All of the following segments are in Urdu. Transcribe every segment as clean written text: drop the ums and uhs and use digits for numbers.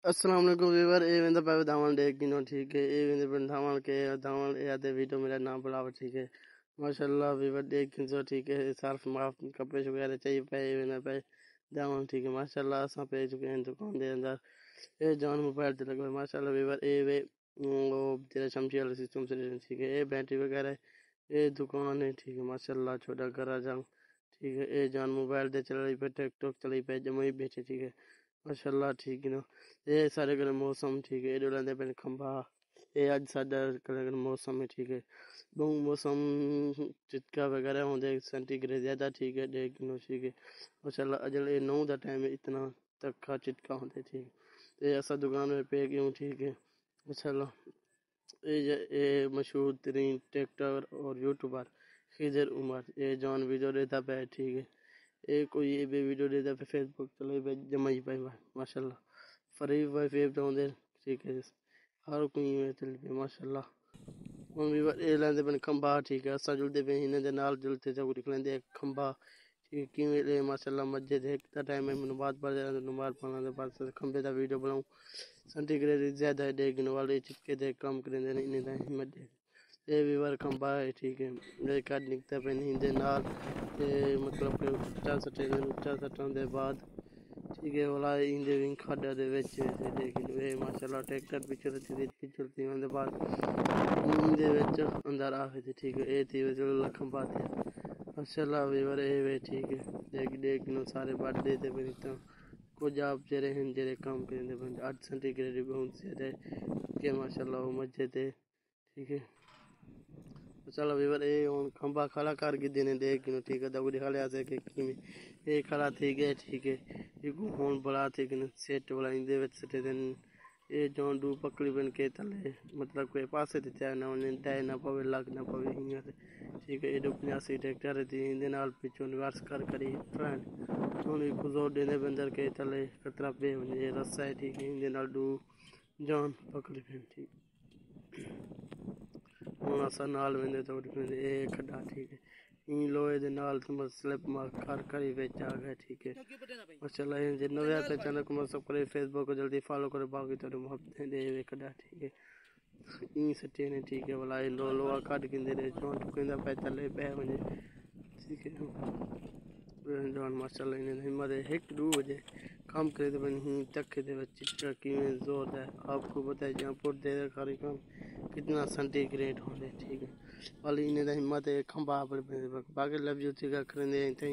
السلام علیکم ویور اے ویندا پے داون ڈے کینو ٹھیک ہے اے ویندے پن داون کے داون اے تے ویڈیو میرا نام بلاو ٹھیک ہے ماشاءاللہ ویور دیکھ کینو ٹھیک ہے صرف معاف کپڑے وغیرہ چاہیے پے ویندا پے داون ٹھیک ہے ماشاءاللہ اساں پہ چکے ہیں دکان دے اندر اے جان موبائل تے لگا ماشاءاللہ ویور اے وے او تیرا شمشی والا سسٹم سے ٹھیک ہے اے بیٹری وغیرہ اے دکان ہے ٹھیک ہے ماشاءاللہ چھوٹا گھر جان ٹھیک ہے اے جان موبائل تے چلائی پہ ٹک ٹاک چلائی پہ جمعی بیٹھے ٹھیک ہے ماشاءاللہ ٹھیک ہے نا اے سارے گھر موسم ٹھیک ہے ڈولے دے پن کھمبا اے اج ساڈا کلر موسم ہے ٹھیک ہے بہت موسم چٹکا وغیرہ ہوندے سینٹی گریڈ زیادہ ٹھیک ہے ڈے کلو ٹھیک ہے ماشاءاللہ اجل اے 9 دا ٹائم ہے اتنا تک چٹکا ہوندے ٹھیک تے اسا دکان میں پہ گیوں ٹھیک ہے ماشاءاللہ اے مشہور ترین ٹریکٹر اور یوٹیوبر خضر عمر اے جان ویڈیو دیتا پہ ٹھیک ہے اے کوئی اے ویڈیو دیتا پہ فیس بک چلے پہ جمائی پہ ماشاءاللہ فریب وائی فیب تو ہوندے ٹھیک ہے ہر کوئی چل پہ ماشاءاللہ ہن بھی اے لیندے پن کھمبا ٹھیک ہے اسا جلدے پہ ہن دے نال جلتے جو نکلندے کھمبا ٹھیک کیویں لے ماشاءاللہ مسجد ایک دا ٹائم میں نماز پڑھ جاندے نماز پڑھن دے بعد کھمبے دا ویڈیو بناؤں سینٹی گریڈ زیادہ دیکھنے والے چپکے دے کام کریندے نے انہاں دا ہمت دے اے ویور کھمبا ہے ٹھیک ہے میرے کڈ نکتا پہ نہیں دے نال تے مطلب کہ اونچا سٹن دے بعد ٹھیک ہے والا ایندے ونگ کھڈا دے وچ دیکھیں اے ماشاءاللہ ٹریکٹر پیچھے چلتی دے بعد ایندے وچ اندر آوے تے ٹھیک ہے اے تے لکھم بات ہے ماشاءاللہ ویور اے وے ٹھیک ہے دیکھ نو سارے بڑھ دے تے بنتا کچھ آپ جڑے ہیں جڑے کام کریندے بن 8 سینٹی گریڈ بہت سے کہ ماشاءاللہ مسجد ہے ٹھیک ہے چلو ویور اے ہن کھمبا کھڑا کر کے دینے دیکھ نو ٹھیک ہے دگڑی کھالے اسے کہ اے کھڑا تھی گیا ٹھیک ہے یہ ہون بڑا تھی کہ سیٹ والا اندے وچ سٹے دن اے جون دو پکڑی بن کے تلے مطلب کوئی پاسے تے چاہ نہ ہونے ڈے نہ پوے لگ نہ پوے ہیاں ٹھیک ہے اے 85 ٹریکٹر دی اندے نال پیچھے ریورس کری فرینڈ تھوڑی گزور دینے بندر کے تلے خطرہ پہ ونجے رسا ہے ٹھیک ہے اندے نال دو جان پکڑی پین ٹھیک ہن اسا نال ویندے تو اے کھڈا ٹھیک ہے این لوہے دے نال تم سلپ مار کری وچ آ گئے ٹھیک ہے ماشاءاللہ جے نوے تے چینل کو سبسکرائب فیس بک کو جلدی فالو کرو باقی تو محبت دے کھڈا ٹھیک ہے این سٹے نے ٹھیک ہے والا لو کڈ کیندے دے چون کیندا پے تلے پے ونجے ٹھیک ہے جان ماشاءاللہ نے ہمت ایک دو بجے کام کرے تے نہیں تک دے وچ کیویں زور ہے آپ کو بتائے جہاں پر دے کاری کام کتنا سینٹی گریڈ ہوندے ٹھیک ہے والی نے ہمت کھمبا پر باقی لو جو ٹھیک کرندے تے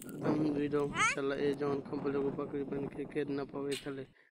ختم ویڈیو ماشاءاللہ اے جان کھمبے کو پکڑی بن کے نہ پوے تھلے